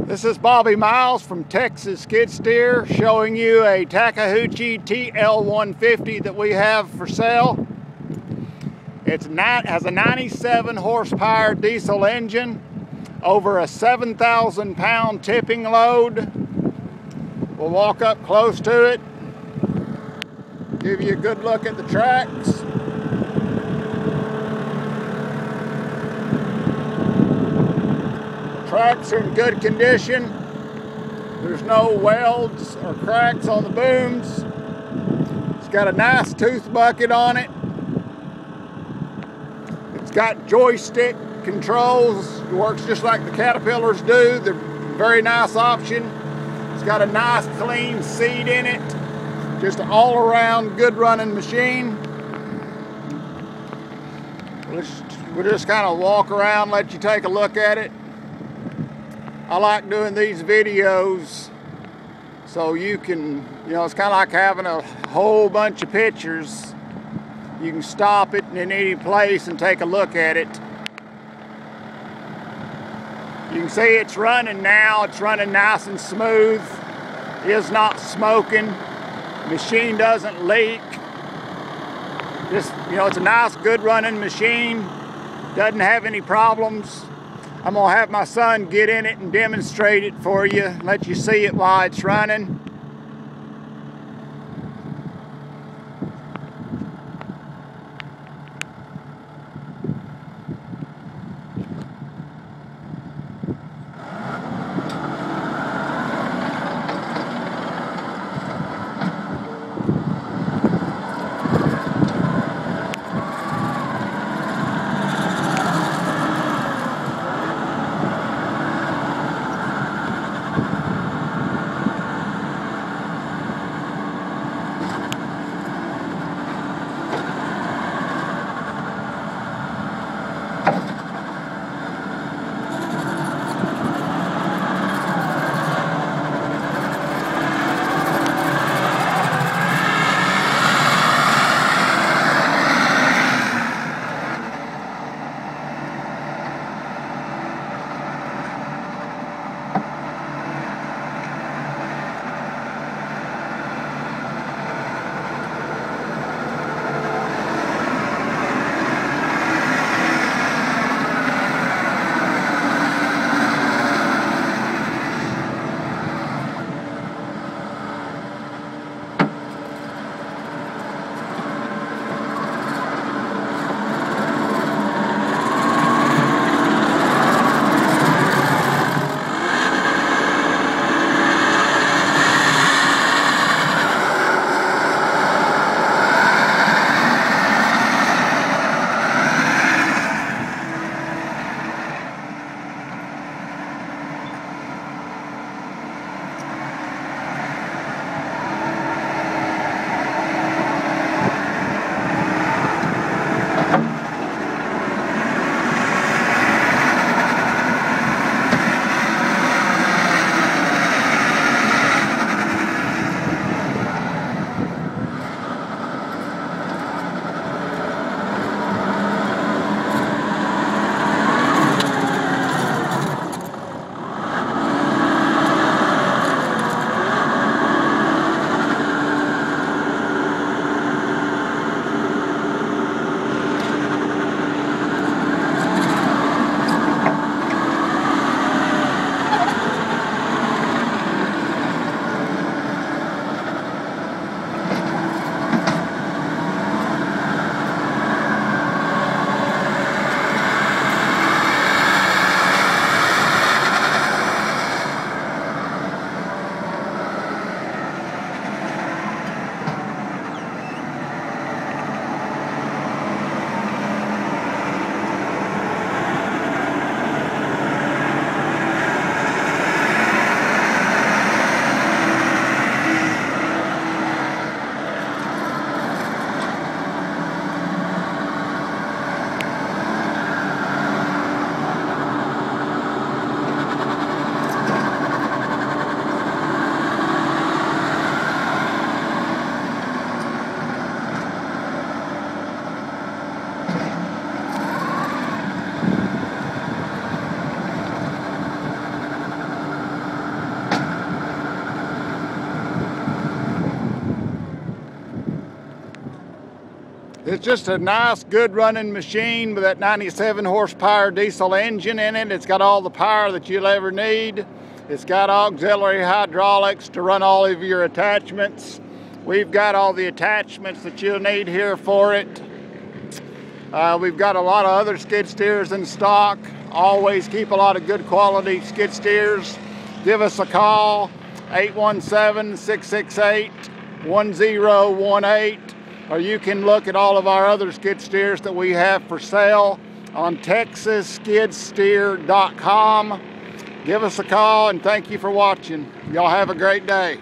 This is Bobby Miles from Texas Skid Steer showing you a Takeuchi TL150 that we have for sale. It has a 97 horsepower diesel engine, over a 7,000 pound tipping load. We'll walk up close to it, give you a good look at the tracks. Tracks are in good condition. There's no welds or cracks on the booms. It's got a nice tooth bucket on it. It's got joystick controls. It works just like the Caterpillars do. They're a very nice option. It's got a nice clean seat in it. Just an all-around good running machine. We'll just kind of walk around, let you take a look at it. I like doing these videos so you can, it's kind of like having a whole bunch of pictures. You can stop it in any place and take a look at it. You can see it's running now. It's running nice and smooth. It is not smoking. The machine doesn't leak. Just, it's a nice, good running machine. Doesn't have any problems. I'm gonna have my son get in it and demonstrate it for you, let you see it while it's running. It's just a nice, good running machine with that 97 horsepower diesel engine in it. It's got all the power that you'll ever need. It's got auxiliary hydraulics to run all of your attachments. We've got all the attachments that you'll need here for it. We've got a lot of other skid steers in stock. Always keep a lot of good quality skid steers. Give us a call, 817-668-1018, or you can look at all of our other skid steers that we have for sale on TexasSkidSteer.com. Give us a call, and thank you for watching. Y'all have a great day.